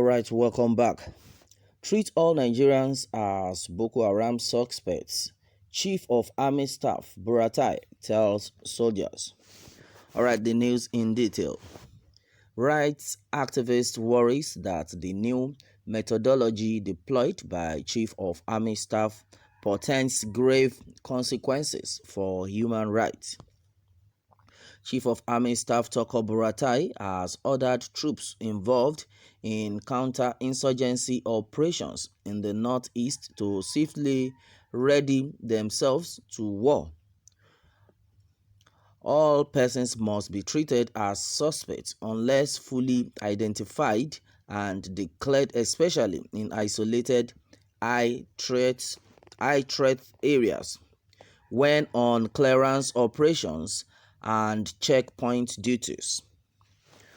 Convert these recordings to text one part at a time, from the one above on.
Alright, welcome back. Treat all Nigerians as Boko Haram suspects. Chief of Army Staff Buratai tells soldiers. Alright, the news in detail. Rights activist worries that the new methodology deployed by Chief of Army Staff portends grave consequences for human rights. Chief of Army Staff Toko Buratai has ordered troops involved in counter-insurgency operations in the northeast to swiftly ready themselves to war. All persons must be treated as suspects unless fully identified and declared, especially in isolated high-threat areas. When on clearance operations and checkpoint duties.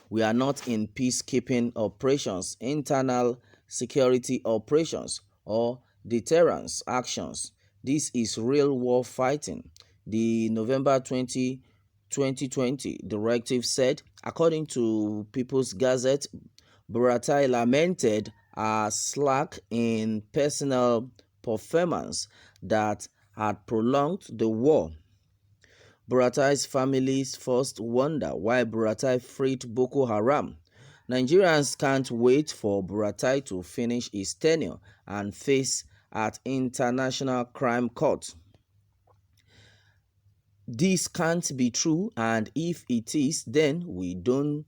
We are not in peacekeeping operations, internal security operations, or deterrence actions. This is real war fighting. The November 2020 directive said, according to People's Gazette, Buratai lamented a slack in personnel performance that had prolonged the war. Buratai's families first wonder why Buratai freed Boko Haram. Nigerians can't wait for Buratai to finish his tenure and face at International Crime Court. This can't be true, and if it is, then we don't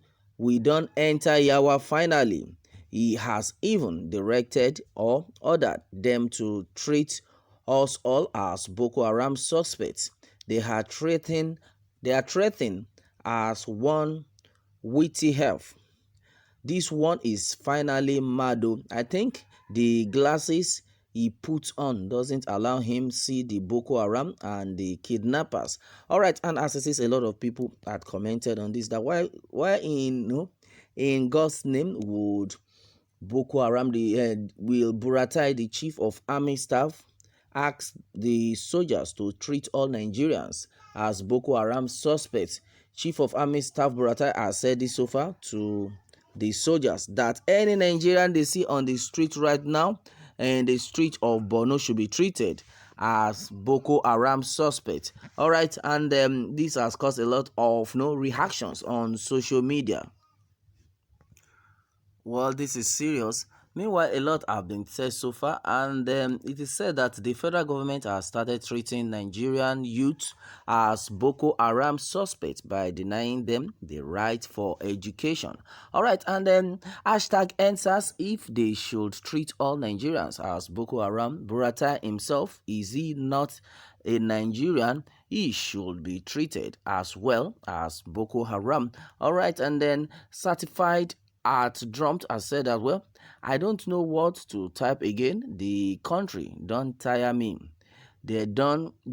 enter Yawa finally. He has even directed or ordered them to treat us all as Boko Haram suspects. They are threatening as one witty elf. This one is finally mad. I think the glasses he puts on doesn't allow him see the Boko Haram and the kidnappers. All right, and as it is, a lot of people had commented on this, that why in God's name would Boko Haram, will Buratai, the chief of army staff, ask the soldiers to treat all Nigerians as Boko Haram suspects? Chief of Army Staff Buratai has said this so far to the soldiers, that any Nigerian they see on the street right now and the street of Borno should be treated as Boko Haram suspects. All right, and this has caused a lot of reactions on social media. Well, this is serious. Meanwhile, a lot have been said so far, and it is said that the federal government has started treating Nigerian youth as Boko Haram suspects by denying them the right for education. All right, and then hashtag answers if they should treat all Nigerians as Boko Haram. Buratai himself, is he not a Nigerian? He should be treated as well as Boko Haram. All right, and then certified at Drummed has said that, well, I don't know what to type again. The country don't tire me. They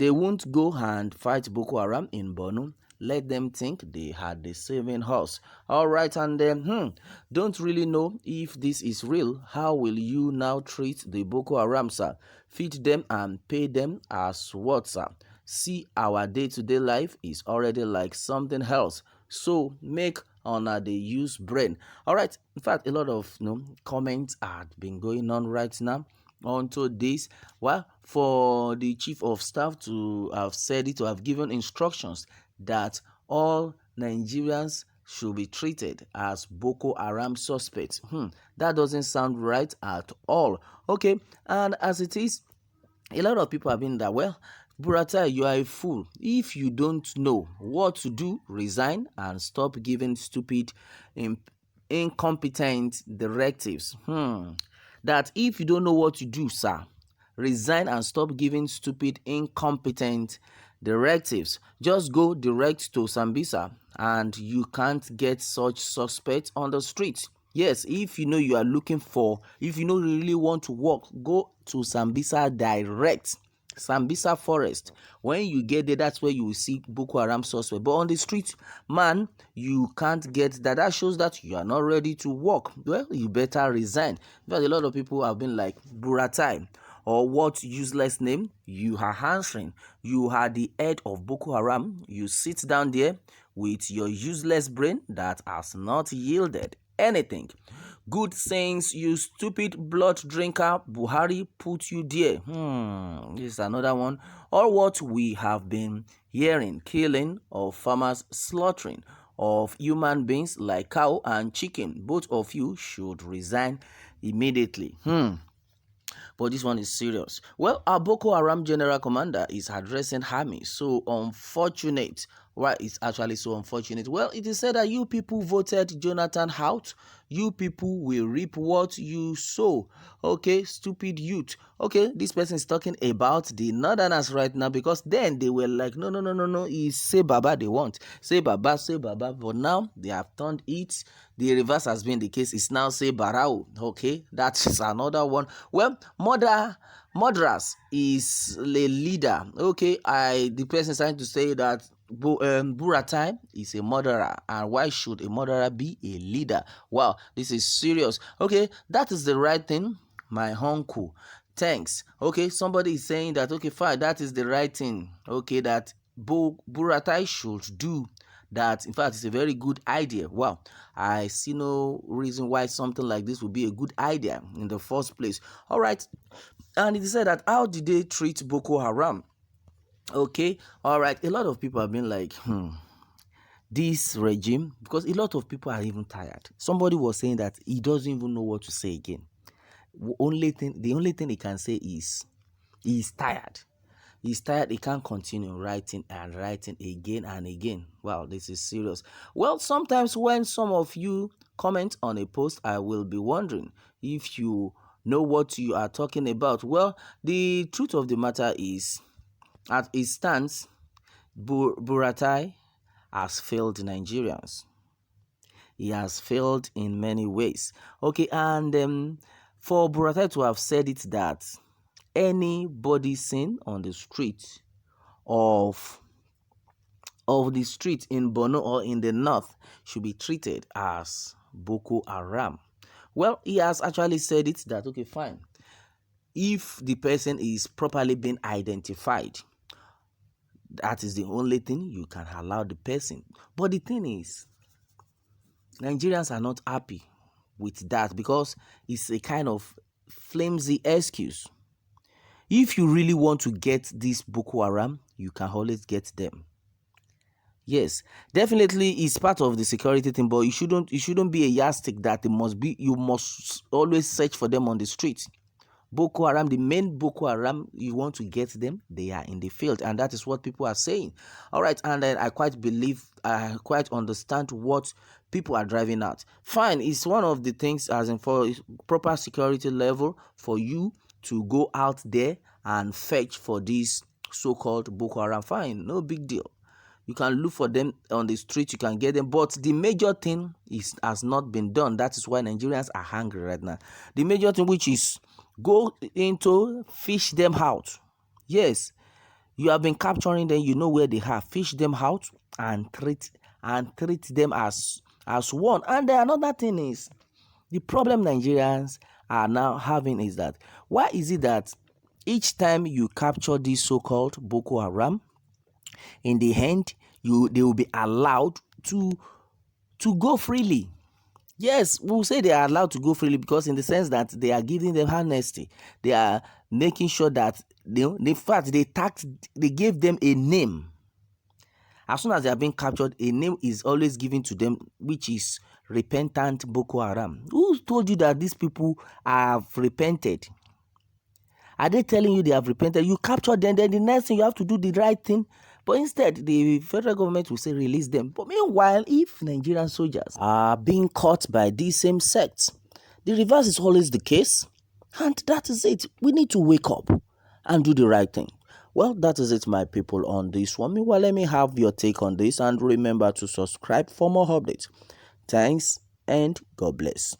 won't go and fight Boko Haram in Borno. Let them think they had the saving horse. All right, and then don't really know if this is real. How will you now treat the Boko Haram, sir? Feed them and pay them as what, sir? See, our day-to-day life is already like something else. So make they use brain. All right, in fact, a lot of comments had been going on right now onto this. Well, for the chief of staff to have said it, to have given instructions that all Nigerians should be treated as Boko Haram suspects. That doesn't sound right at all. Okay, and as it is, a lot of people have been that, well, Buratai, you are a fool. If you don't know what to do, resign and stop giving stupid, incompetent directives. That if you don't know what to do, sir, resign and stop giving stupid, incompetent directives. Just go direct to Sambisa and you can't get such suspects on the streets. Yes, if you know you are looking for, if you know you really want to work, go to Sambisa direct. Sambisa Forest. When you get there, that's where you will see Boko Haram suspect. But on the street, man, you can't get that. That shows that you are not ready to work. Well, you better resign. Because a lot of people have been like, Buratai, or what useless name you are answering? You are the head of Boko Haram. You sit down there with your useless brain that has not yielded anything. Good sayings, you stupid blood drinker, Buhari put you there. This is another one. Or what we have been hearing, killing of farmers, slaughtering of human beings like cow and chicken. Both of you should resign immediately. But this one is serious. Well, our Boko Haram general commander is addressing army. So unfortunate. Why it's actually so unfortunate? Well, it is said that you people voted Jonathan out. You people will reap what you sow. Okay, stupid youth. Okay, this person is talking about the northerners right now, because then they were like, no, no, no, no, no. It's say Baba they want. Say Baba, say Baba. But now they have turned it. The reverse has been the case. It's now say Barao. Okay, that's another one. Well, Murderers is a leader. Okay, the person is trying to say that Buratai is a murderer, and why should a murderer be a leader? Wow, this is serious. Okay, that is the right thing, my uncle. Thanks. Okay, somebody is saying that, okay, fine, that is the right thing. Okay, that Buratai should do that. In fact, it's a very good idea. Wow, I see no reason why something like this would be a good idea in the first place. All right, and it is said that how did they treat Boko Haram? Okay, all right, a lot of people have been like, this regime, because a lot of people are even tired. Somebody was saying that he doesn't even know what to say again. The only thing he can say is he's tired. He's tired. He can't continue writing and writing again and again. Wow, this is serious. Well, sometimes when some of you comment on a post, I will be wondering if you know what you are talking about. Well, the truth of the matter is, at it stands, Buratai has failed Nigerians. He has failed in many ways. Okay, and for Buratai to have said it that anybody seen on the street of the street in Borno or in the north should be treated as Boko Haram. Well, he has actually said it that, okay, fine, if the person is properly being identified, that is the only thing you can allow the person. But the thing is, Nigerians are not happy with that, because it's a kind of flimsy excuse. If you really want to get this Boko Haram, you can always get them. Yes, definitely it's part of the security thing, but you shouldn't be a yardstick that you must always search for them on the street. Boko Haram, the main Boko Haram, you want to get them, they are in the field, and that is what people are saying. All right, and then I quite understand what people are driving at. Fine, it's one of the things, as in for proper security level, for you to go out there and fetch for this so-called Boko Haram. Fine, no big deal. You can look for them on the street, you can get them, but the major thing has not been done. That is why Nigerians are hungry right now. The major thing, which is go into fish them out. Yes, you have been capturing them, you know where they are. Fish them out and treat them as one. And then another thing is, the problem Nigerians are now having is that, why is it that each time you capture this so-called Boko Haram, in the end, they will be allowed to go freely? Yes, we'll say they are allowed to go freely, because in the sense that they are giving them amnesty. They are making sure that they gave them a name. As soon as they are being captured, a name is always given to them, which is repentant Boko Haram. Who told you that these people have repented? Are they telling you they have repented? You capture them, then the next thing you have to do the right thing. But instead, the federal government will say release them. But meanwhile, if Nigerian soldiers are being caught by these same sects, the reverse is always the case. And that is it. We need to wake up and do the right thing. Well, that is it, my people, on this one. Meanwhile, let me have your take on this, and remember to subscribe for more updates. Thanks, and God bless.